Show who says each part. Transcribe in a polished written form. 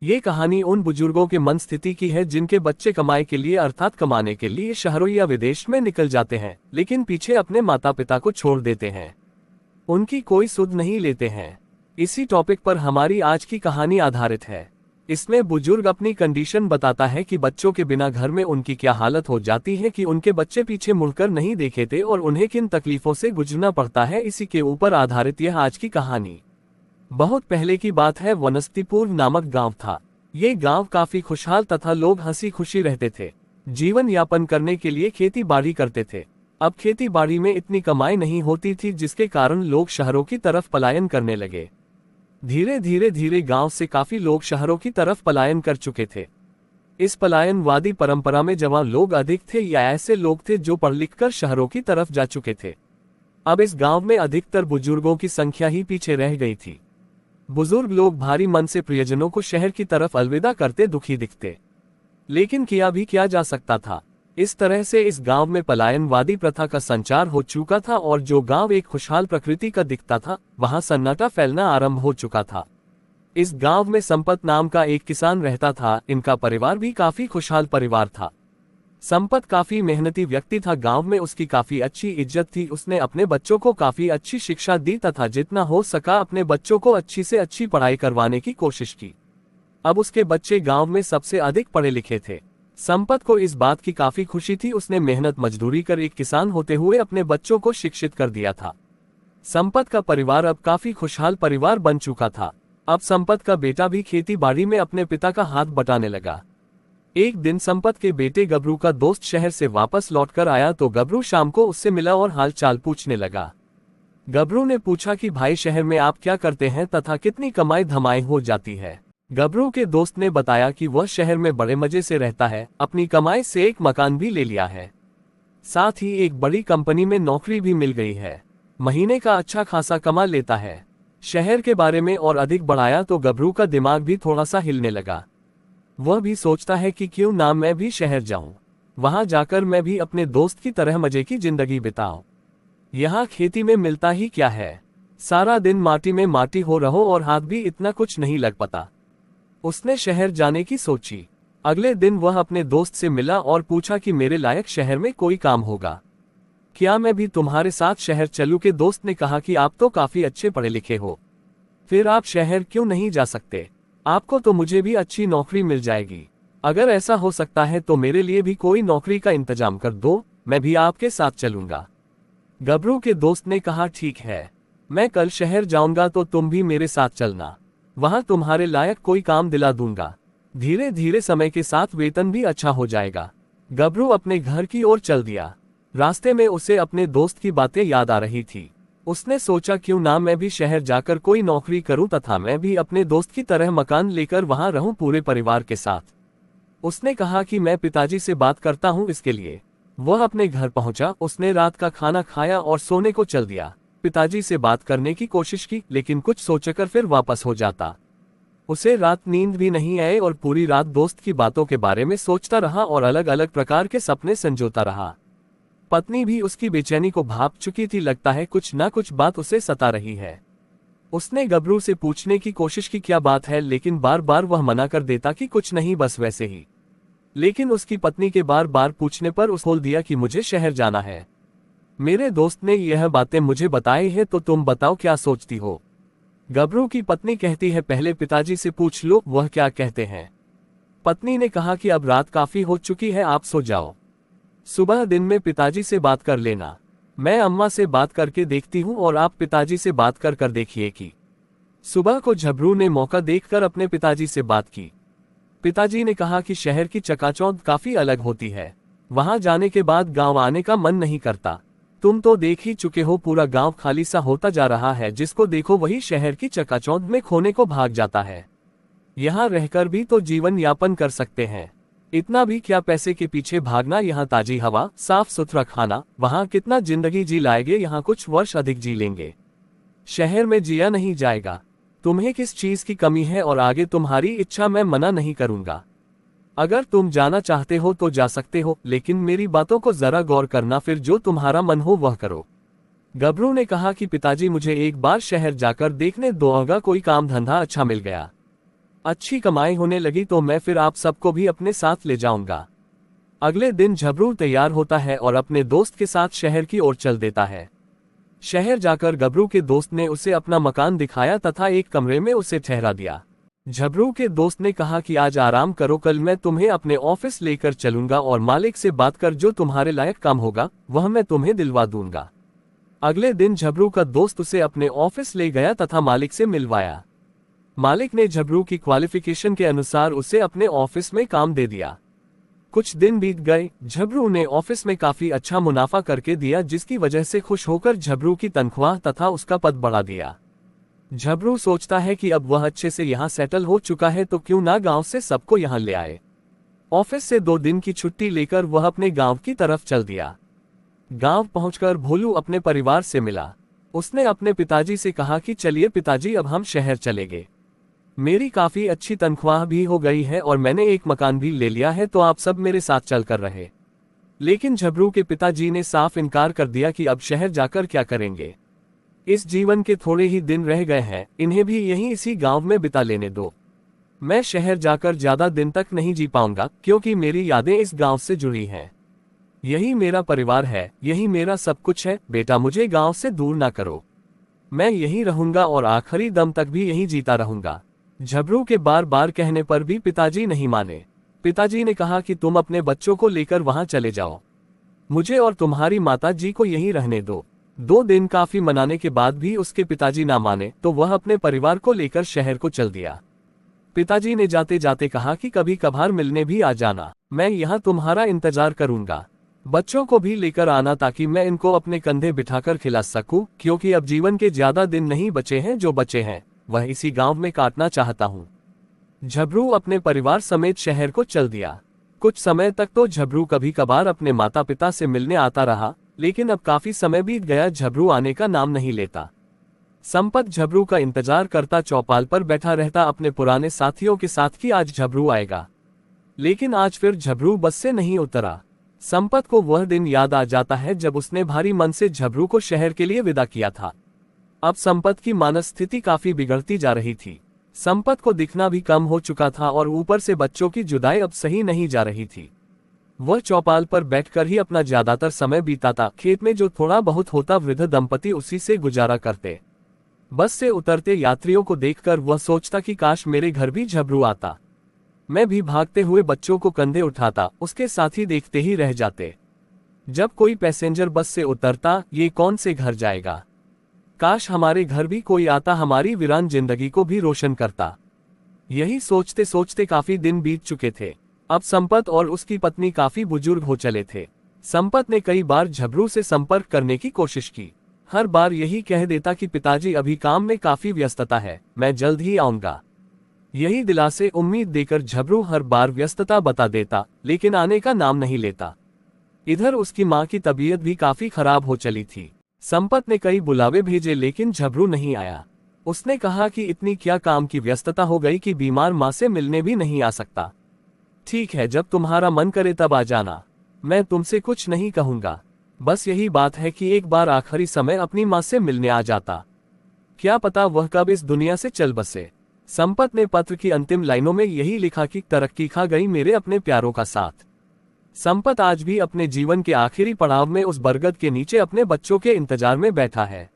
Speaker 1: ये कहानी उन बुजुर्गों के मन स्थिति की है जिनके बच्चे कमाई के लिए अर्थात कमाने के लिए शहरों या विदेश में निकल जाते हैं, लेकिन पीछे अपने माता पिता को छोड़ देते हैं। उनकी कोई सुध नहीं लेते हैं। इसी टॉपिक पर हमारी आज की कहानी आधारित है। इसमें बुजुर्ग अपनी कंडीशन बताता है कि बच्चों के बिना घर में उनकी क्या हालत हो जाती है कि उनके बच्चे पीछे मुड़कर नहीं देखे थे और उन्हें किन तकलीफों से गुजरना पड़ता है। इसी के ऊपर आधारित यह आज की कहानी। बहुत पहले की बात है। वनस्पतिपुर नामक गांव था। ये गांव काफी खुशहाल तथा लोग हंसी खुशी रहते थे। जीवन यापन करने के लिए खेती बाड़ी करते थे। अब खेती बाड़ी में इतनी कमाई नहीं होती थी, जिसके कारण लोग शहरों की तरफ पलायन करने लगे। धीरे गांव से काफी लोग शहरों की तरफ पलायन कर चुके थे। इस पलायनवादी परंपरा में जवान लोग अधिक थे या ऐसे लोग थे जो पढ़ लिख कर शहरों की तरफ जा चुके थे। अब इस गांव में अधिकतर बुजुर्गों की संख्या ही पीछे रह गई थी। बुजुर्ग लोग भारी मन से प्रियजनों को शहर की तरफ अलविदा करते दुखी दिखते, लेकिन किया भी क्या जा सकता था। इस तरह से इस गांव में पलायनवादी प्रथा का संचार हो चुका था और जो गांव एक खुशहाल प्रकृति का दिखता था, वहां सन्नाटा फैलना आरंभ हो चुका था। इस गांव में संपत नाम का एक किसान रहता था। इनका परिवार भी काफी खुशहाल परिवार था। संपत काफी मेहनती व्यक्ति था। गांव में उसकी काफी अच्छी इज्जत थी। उसने अपने बच्चों को काफी अच्छी शिक्षा दी तथा जितना हो सका अपने बच्चों को अच्छी से अच्छी पढ़ाई करवाने की कोशिश की। अब उसके बच्चे गांव में सबसे अधिक पढ़े लिखे थे। संपत को इस बात की काफी खुशी थी। उसने मेहनत मजदूरी कर एक किसान होते हुए अपने बच्चों को शिक्षित कर दिया था। संपत का परिवार अब काफी खुशहाल परिवार बन चुका था। अब संपत का बेटा भी खेती बाड़ी में अपने पिता का हाथ बटाने लगा। एक दिन संपत के बेटे गबरू का दोस्त शहर से वापस लौटकर आया तो गबरू शाम को उससे मिला और हाल चाल पूछने लगा। गबरू ने पूछा कि भाई, शहर में आप क्या करते हैं तथा कितनी कमाई धमाई हो जाती है। गबरू के दोस्त ने बताया कि वह शहर में बड़े मजे से रहता है। अपनी कमाई से एक मकान भी ले लिया है, साथ ही एक बड़ी कंपनी में नौकरी भी मिल गई है। महीने का अच्छा खासा कमा लेता है। शहर के बारे में और अधिक बढ़ाया तो गबरू का दिमाग भी थोड़ा सा हिलने लगा। वह भी सोचता है कि क्यों ना मैं भी शहर जाऊं, वहां जाकर मैं भी अपने दोस्त की तरह मजे की जिंदगी बिताऊं। यहाँ खेती में मिलता ही क्या है, सारा दिन माटी में माटी हो रहो और हाथ भी इतना कुछ नहीं लग पाता। उसने शहर जाने की सोची। अगले दिन वह अपने दोस्त से मिला और पूछा कि मेरे लायक शहर में कोई काम होगा क्या, मैं भी तुम्हारे साथ शहर चलूं। के दोस्त ने कहा कि आप तो काफी अच्छे पढ़े लिखे हो, फिर आप शहर क्यों नहीं जा सकते। आपको तो मुझे भी अच्छी नौकरी मिल जाएगी। अगर ऐसा हो सकता है तो मेरे लिए भी कोई नौकरी का इंतजाम कर दो, मैं भी आपके साथ चलूंगा। गबरू के दोस्त ने कहा ठीक है, मैं कल शहर जाऊंगा तो तुम भी मेरे साथ चलना, वहां तुम्हारे लायक कोई काम दिला दूंगा। धीरे धीरे समय के साथ वेतन भी अच्छा हो जाएगा। गबरू अपने घर की ओर चल दिया। रास्ते में उसे अपने दोस्त की बातें याद आ रही थी। उसने सोचा क्यों ना मैं भी शहर जाकर कोई नौकरी करूं तथा मैं भी अपने दोस्त की तरह मकान लेकर वहां रहूं पूरे परिवार के साथ। उसने कहा कि मैं पिताजी से बात करता हूं इसके लिए। वह अपने घर पहुंचा। उसने रात का खाना खाया और सोने को चल दिया। पिताजी से बात करने की कोशिश की, लेकिन कुछ सोचकर फिर वापस हो जाता। उसे रात नींद भी नहीं आई और पूरी रात दोस्त की बातों के बारे में सोचता रहा और अलग अलग प्रकार के सपने संजोता रहा। पत्नी भी उसकी बेचैनी को भाप चुकी थी। लगता है कुछ ना कुछ बात उसे सता रही है। उसने गबरू से पूछने की कोशिश की क्या बात है, लेकिन बार बार वह मना कर देता कि कुछ नहीं, बस वैसे ही। लेकिन उसकी पत्नी के बार बार पूछने पर उस बोल दिया कि मुझे शहर जाना है। मेरे दोस्त ने यह बातें मुझे बताई है, तो तुम बताओ क्या सोचती हो। गबरू की पत्नी कहती है पहले पिताजी से पूछ लो वह क्या कहते हैं। पत्नी ने कहा कि अब रात काफी हो चुकी है, आप सो जाओ। सुबह दिन में पिताजी से बात कर लेना। मैं अम्मा से बात करके देखती हूँ और आप पिताजी से बात कर देखिए कि। सुबह को झबरू ने मौका देखकर अपने पिताजी से बात की। पिताजी ने कहा कि शहर की चकाचौंध काफी अलग होती है, वहां जाने के बाद गांव आने का मन नहीं करता। तुम तो देख ही चुके हो, पूरा गांव खाली सा होता जा रहा है। जिसको देखो वही शहर की चकाचौंध में खोने को भाग जाता है। यहाँ रहकर भी तो जीवन यापन कर सकते हैं, इतना भी क्या पैसे के पीछे भागना। यहाँ ताजी हवा, साफ सुथरा खाना, वहाँ कितना जिंदगी जी लाएंगे, यहाँ कुछ वर्ष अधिक जी लेंगे। शहर में जिया नहीं जाएगा। तुम्हें किस चीज की कमी है और आगे तुम्हारी इच्छा, मैं मना नहीं करूंगा। अगर तुम जाना चाहते हो तो जा सकते हो, लेकिन मेरी बातों को जरा गौर करना, फिर जो तुम्हारा मन हो वह करो। गबरू ने कहा कि पिताजी मुझे एक बार शहर जाकर देखने दो, अगर कोई काम धंधा अच्छा मिल गया अच्छी कमाई होने लगी तो मैं फिर आप सबको भी अपने साथ ले जाऊंगा। अगले दिन झबरू तैयार होता है और अपने दोस्त के साथ शहर की ओर चल देता है। शहर जाकर गबरू के दोस्त ने उसे अपना मकान दिखाया तथा एक कमरे में उसे ठहरा दिया। झबरू के दोस्त ने कहा कि आज आराम करो, कल मैं तुम्हें अपने ऑफिस लेकर चलूंगा और मालिक से बात कर जो तुम्हारे लायक काम होगा वह मैं तुम्हें दिलवा दूंगा। अगले दिन झबरू का दोस्त उसे अपने ऑफिस ले गया तथा मालिक से मिलवाया। मालिक ने झबरू की क्वालिफिकेशन के अनुसार उसे अपने ऑफिस में काम दे दिया। कुछ दिन बीत गए, झबरू ने ऑफिस में काफी अच्छा मुनाफा करके दिया, जिसकी वजह से खुश होकर झबरू की तनख्वाह तथा उसका पद बढ़ा दिया। झबरू सोचता है कि अब वह अच्छे से यहाँ सेटल हो चुका है तो क्यों ना गांव से सबको यहाँ ले आए। ऑफिस से 2 दिन की छुट्टी लेकर वह अपने गांव की तरफ चल दिया। गांव पहुंचकर भोलू अपने परिवार से मिला। उसने अपने पिताजी से कहा कि चलिए पिताजी, अब हम शहर चलेंगे। मेरी काफी अच्छी तनख्वाह भी हो गई है और मैंने एक मकान भी ले लिया है, तो आप सब मेरे साथ चलकर रहे। लेकिन झबरू के पिताजी ने साफ इनकार कर दिया कि अब शहर जाकर क्या करेंगे। इस जीवन के थोड़े ही दिन रह गए हैं, इन्हें भी यहीं इसी गांव में बिता लेने दो। मैं शहर जाकर ज्यादा दिन तक नहीं जी पाऊंगा, क्योंकि मेरी यादें इस गांव से जुड़ी हैं। यही मेरा परिवार है, यही मेरा सब कुछ है। बेटा, मुझे गांव से दूर ना करो। मैं यहीं रहूंगा और आखिरी दम तक भी यहीं जीता रहूंगा। झबरू के बार बार कहने पर भी पिताजी नहीं माने। पिताजी ने कहा कि तुम अपने बच्चों को लेकर वहां चले जाओ, मुझे और तुम्हारी माता जी को यहीं रहने दो। 2 दिन काफी मनाने के बाद भी उसके पिताजी ना माने तो वह अपने परिवार को लेकर शहर को चल दिया। पिताजी ने जाते जाते कहा कि कभी कभार मिलने भी आ जाना, मैं यहाँ तुम्हारा इंतजार करूंगा। बच्चों को भी लेकर आना ताकि मैं इनको अपने कंधे बिठाकर खिला सकूं, क्योंकि अब जीवन के ज्यादा दिन नहीं बचे हैं, जो बचे हैं वह इसी गांव में काटना चाहता हूं। झबरू अपने परिवार समेत शहर को चल दिया। कुछ समय तक तो झबरू कभी कभार अपने माता पिता से मिलने आता रहा, लेकिन अब काफी समय बीत गया, झबरू आने का नाम नहीं लेता। संपत झबरू का इंतजार करता चौपाल पर बैठा रहता अपने पुराने साथियों के साथ कि आज झबरू आएगा, लेकिन आज फिर झबरू बस से नहीं उतरा। संपत को वह दिन याद आ जाता है जब उसने भारी मन से झबरू को शहर के लिए विदा किया था। अब संपत की मानसिक स्थिति काफी बिगड़ती जा रही थी। संपत को दिखना भी कम हो चुका था और ऊपर से बच्चों की जुदाई अब सही नहीं जा रही थी। वह चौपाल पर बैठकर ही अपना ज्यादातर समय बीताता। खेत में जो थोड़ा बहुत होता वृद्ध दंपति उसी से गुजारा करते। बस से उतरते यात्रियों को देखकर वह सोचता कि काश मेरे घर भी झबरू आता, मैं भी भागते हुए बच्चों को कंधे उठाता, उसके साथी देखते ही रह जाते। जब कोई पैसेंजर बस से उतरता, ये कौन से घर जाएगा, काश हमारे घर भी कोई आता, हमारी वीरान जिंदगी को भी रोशन करता। यही सोचते सोचते काफी दिन बीत चुके थे। अब संपत और उसकी पत्नी काफी बुजुर्ग हो चले थे। संपत ने कई बार झबरू से संपर्क करने की कोशिश की। हर बार यही कह देता कि पिताजी अभी काम में काफी व्यस्तता है, मैं जल्द ही आऊंगा। यही दिलासे उम्मीद देकर झबरू हर बार व्यस्तता बता देता, लेकिन आने का नाम नहीं लेता। इधर उसकी मां की तबीयत भी काफी खराब हो चली थी। संपत ने कई बुलावे भेजे लेकिन झबरू नहीं आया। उसने कहा कि इतनी क्या काम की व्यस्तता हो गई कि बीमार मां से मिलने भी नहीं आ सकता। ठीक है, जब तुम्हारा मन करे तब आ जाना, मैं तुमसे कुछ नहीं कहूंगा। बस यही बात है कि एक बार आखिरी समय अपनी मां से मिलने आ जाता, क्या पता वह कब इस दुनिया से चल बसे। संपत ने पत्र की अंतिम लाइनों में यही लिखा कि तरक्की खा गई मेरे अपने प्यारों का साथ। संपत आज भी अपने जीवन के आखिरी पड़ाव में उस बरगद के नीचे अपने बच्चों के इंतजार में बैठा है।